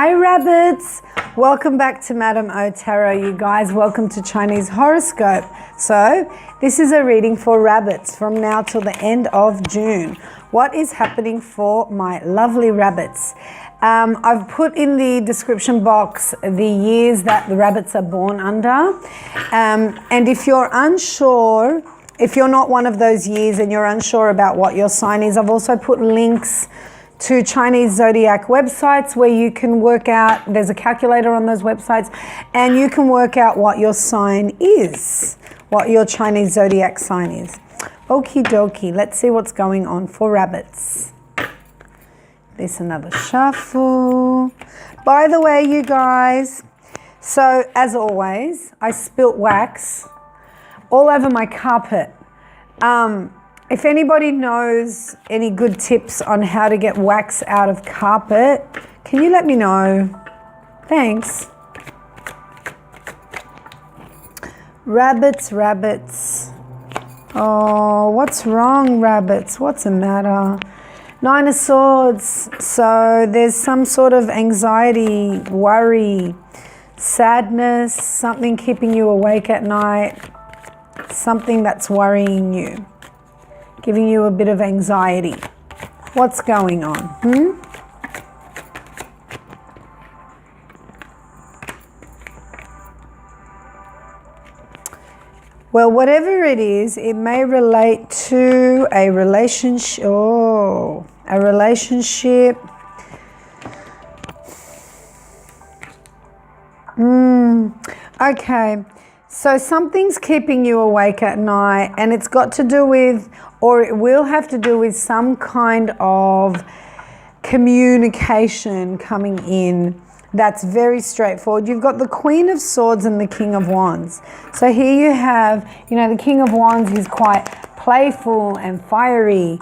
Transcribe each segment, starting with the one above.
Hi rabbits, welcome back to Madame O Tarot, you guys. Welcome to Chinese horoscope. So this is a reading for rabbits from now till the end of June. What is happening for my lovely rabbits? I've put in the description box the years that the rabbits are born under, and if you're unsure, if you're not one of those years and you're unsure about what your sign is, I've also put links to Chinese zodiac websites where you can work out, there's a calculator on those websites, and you can work out what your sign is, what your Chinese zodiac sign is. Okie dokie, let's see what's going on for rabbits. There's another shuffle. By the way, you guys, so as always, I spilt wax all over my carpet. If anybody knows any good tips on how to get wax out of carpet, can you let me know? Thanks. Rabbits, rabbits. Oh, what's wrong, rabbits? What's the matter? Nine of Swords. So there's some sort of anxiety, worry, sadness, something keeping you awake at night, something that's worrying you, giving you a bit of anxiety. What's going on? Well, whatever it is, it may relate to a relationship. Oh, a relationship. Okay. So something's keeping you awake at night, and it's got to do with, or it will have to do with, some kind of communication coming in that's very straightforward. You've got the Queen of Swords and the King of Wands. So here you have, the King of Wands is quite playful and fiery,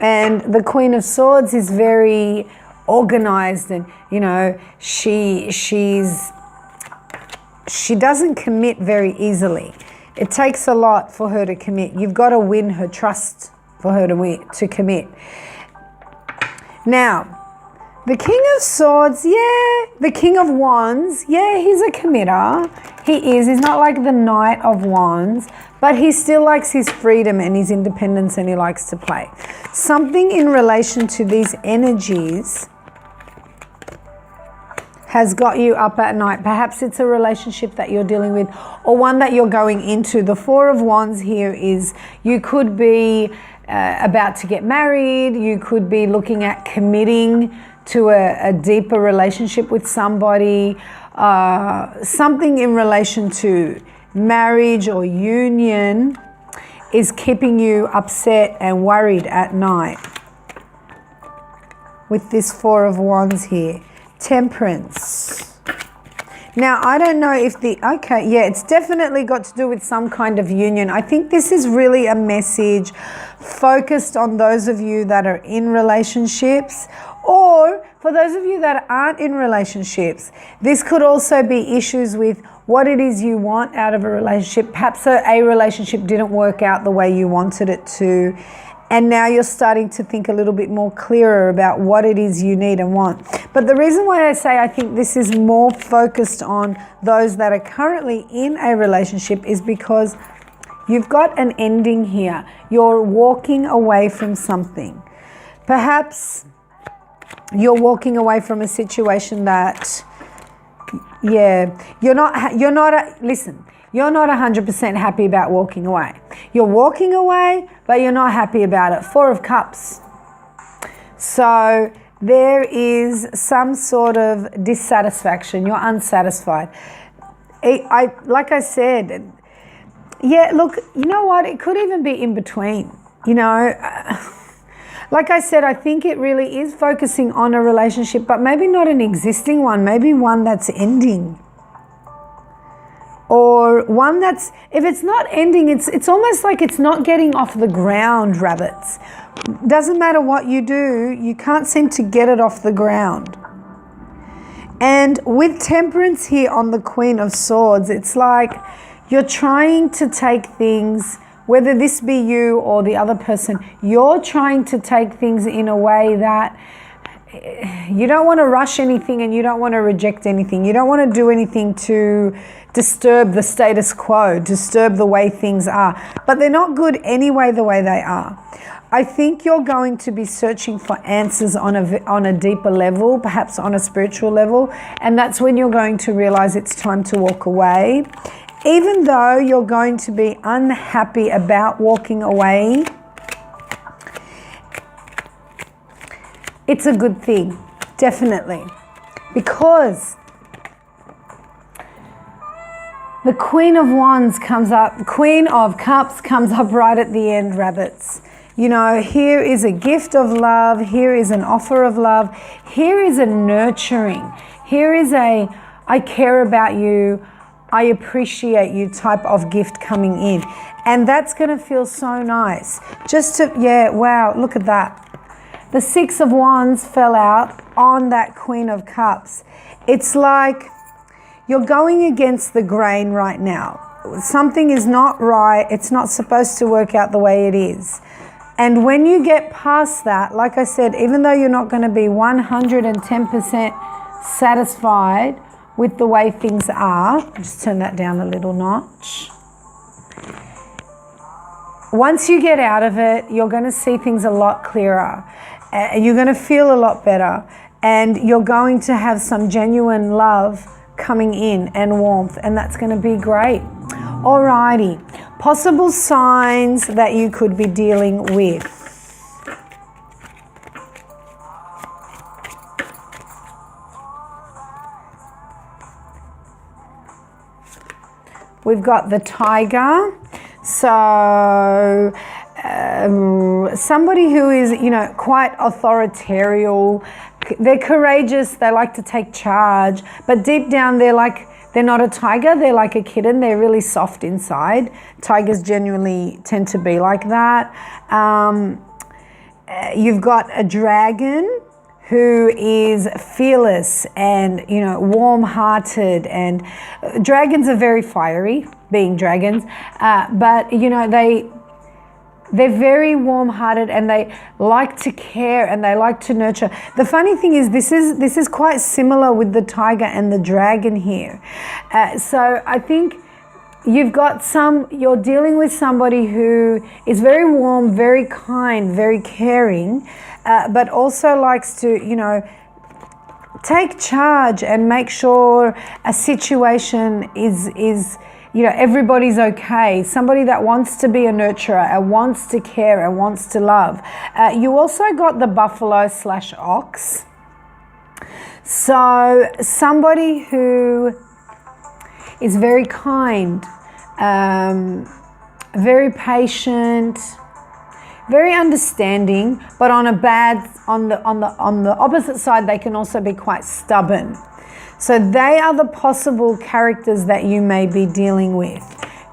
and the Queen of Swords is very organized, and she doesn't commit very easily. It takes a lot for her to commit. You've got to win her trust for her to commit. Now, the King of Swords, the King of Wands, he's a committer. He is. He's not like the Knight of Wands, but he still likes his freedom and his independence, and he likes to play. Something in relation to these energies has got you up at night. Perhaps it's a relationship that you're dealing with, or one that you're going into. The Four of Wands here is, you could be about to get married. You could be looking at committing to a deeper relationship with somebody. Something in relation to marriage or union is keeping you upset and worried at night. With this Four of Wands here. Temperance. Now, I don't know if it's definitely got to do with some kind of union. I think this is really a message focused on those of you that are in relationships, or for those of you that aren't in relationships. This could also be issues with what it is you want out of a relationship. Perhaps a relationship didn't work out the way you wanted it to, and now you're starting to think a little bit more clearer about what it is you need and want. But the reason why I say I think this is more focused on those that are currently in a relationship is because you've got an ending here. You're walking away from something. Perhaps you're walking away from a situation that, you're not 100% happy about walking away. You're walking away, but you're not happy about it. Four of Cups. So there is some sort of dissatisfaction. You're unsatisfied. Like I said, look, you know what? It could even be in between. Like I said, I think it really is focusing on a relationship, but maybe not an existing one, maybe one that's ending. Or one that's, if it's not ending, it's almost like it's not getting off the ground, rabbits. Doesn't matter what you do, you can't seem to get it off the ground. And with Temperance here on the Queen of Swords, it's like you're trying to take things, whether this be you or the other person, you're trying to take things in a way that you don't want to rush anything and you don't want to reject anything. You don't want to do anything to disturb the status quo, disturb the way things are. But they're not good anyway the way they are. I think you're going to be searching for answers on a deeper level, perhaps on a spiritual level, and that's when you're going to realize it's time to walk away. Even though you're going to be unhappy about walking away, it's a good thing, definitely, because the Queen of Wands comes up, Queen of Cups comes up right at the end, rabbits. You know, here is a gift of love. Here is an offer of love. Here is a nurturing. Here is a, I care about you, I appreciate you type of gift coming in. And that's going to feel so nice. Just to, yeah, wow, look at that. The Six of Wands fell out on that Queen of Cups. It's like you're going against the grain right now. Something is not right. It's not supposed to work out the way it is. And when you get past that, like I said, even though you're not going to be 110% satisfied with the way things are, just turn that down a little notch. Once you get out of it, you're going to see things a lot clearer. You're going to feel a lot better. And you're going to have some genuine love coming in and warmth. And that's going to be great. Alrighty. Possible signs that you could be dealing with. We've got the Tiger. So somebody who is, you know, quite authoritarian. They're courageous. They like to take charge. But deep down, they're not a tiger, they're like a kitten. They're really soft inside. Tigers genuinely tend to be like that. You've got a dragon who is fearless and, you know, warm-hearted. And dragons are very fiery, being dragons. But, you know, they're very warm-hearted and they like to care and they like to nurture. The funny thing is this is quite similar with the tiger and the dragon here. So I think you're dealing with somebody who is very warm, very kind, very caring, but also likes to, you know, take charge and make sure a situation is you know, everybody's okay. Somebody that wants to be a nurturer and wants to care and wants to love. You also got the buffalo/ox. So somebody who is very kind, very patient, very understanding, but on the opposite side, they can also be quite stubborn. So they are the possible characters that you may be dealing with.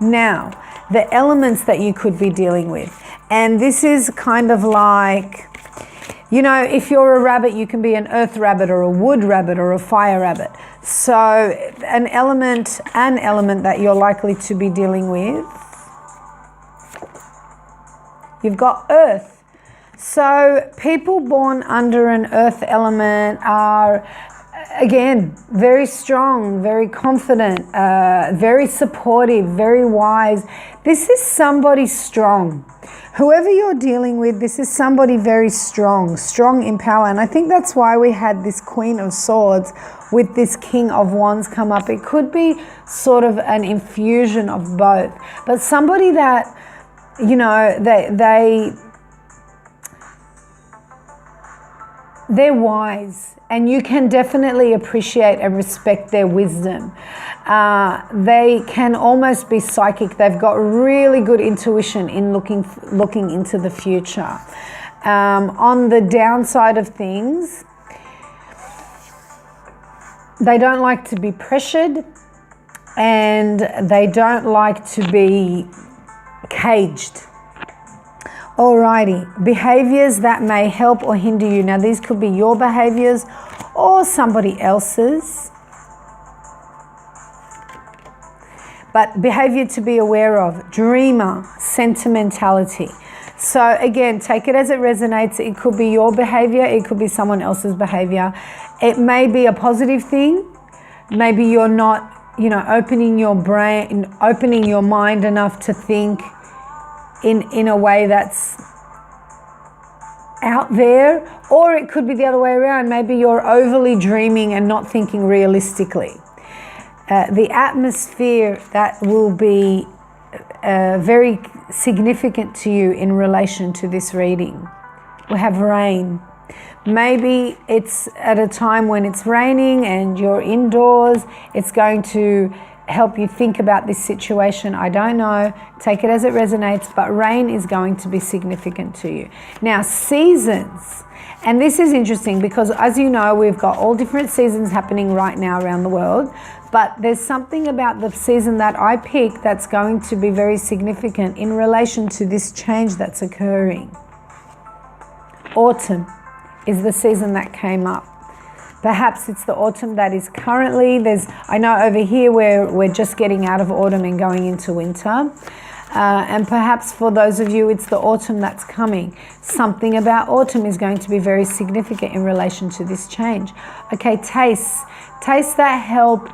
Now, the elements that you could be dealing with. And this is kind of like, you know, if you're a rabbit, you can be an earth rabbit or a wood rabbit or a fire rabbit. So an element that you're likely to be dealing with. You've got earth. So people born under an earth element are, again, very strong, very confident, very supportive, very wise. This is somebody strong. Whoever you're dealing with, this is somebody very strong in power. And I think that's why we had this Queen of Swords with this King of Wands come up. It could be sort of an infusion of both. But somebody that, you know, they're wise, and you can definitely appreciate and respect their wisdom. They can almost be psychic. They've got really good intuition in looking into the future. On the downside of things, they don't like to be pressured and they don't like to be caged. Alrighty, behaviors that may help or hinder you. Now these could be your behaviors or somebody else's. But behavior to be aware of: dreamer, sentimentality. So again, take it as it resonates. It could be your behavior. It could be someone else's behavior. It may be a positive thing. Maybe you're not, opening your brain, opening your mind enough to think in a way that's out there. Or it could be the other way around. Maybe you're overly dreaming and not thinking realistically. The atmosphere that will be very significant to you in relation to this reading. We have rain. Maybe it's at a time when it's raining and you're indoors. It's going to help you think about this situation. I don't know. Take it as it resonates, but rain is going to be significant to you. Now, seasons. And this is interesting because, as you know, we've got all different seasons happening right now around the world. But there's something about the season that I picked that's going to be very significant in relation to this change that's occurring. Autumn is the season that came up. Perhaps it's the autumn that is currently. I know over here we're just getting out of autumn and going into winter. And perhaps for those of you, it's the autumn that's coming. Something about autumn is going to be very significant in relation to this change. Okay, tastes that help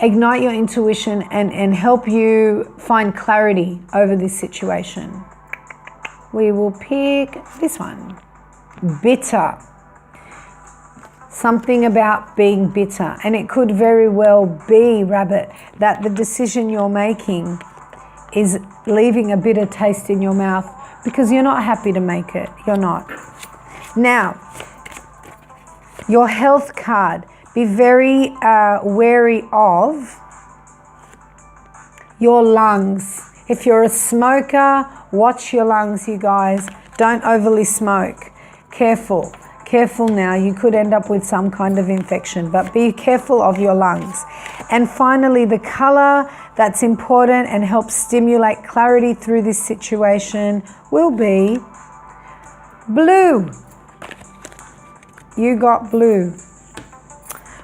ignite your intuition and help you find clarity over this situation. We will pick this one. Bitter. Something about being bitter. And it could very well be, Rabbit, that the decision you're making is leaving a bitter taste in your mouth because you're not happy to make it. You're not. Now, your health card. Be very wary of your lungs. If you're a smoker, watch your lungs, you guys. Don't overly smoke. Careful. Careful now. You could end up with some kind of infection, but be careful of your lungs. And finally, the color that's important and helps stimulate clarity through this situation will be blue. You got blue.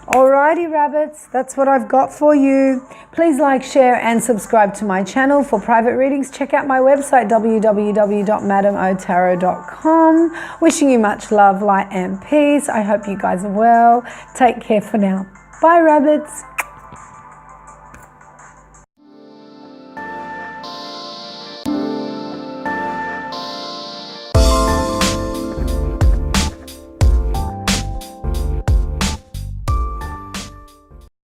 Alrighty, rabbits, that's what I've got for you. Please like, share, and subscribe to my channel for private readings. Check out my website, www.madamotarot.com. Wishing you much love, light, and peace. I hope you guys are well. Take care for now. Bye, rabbits.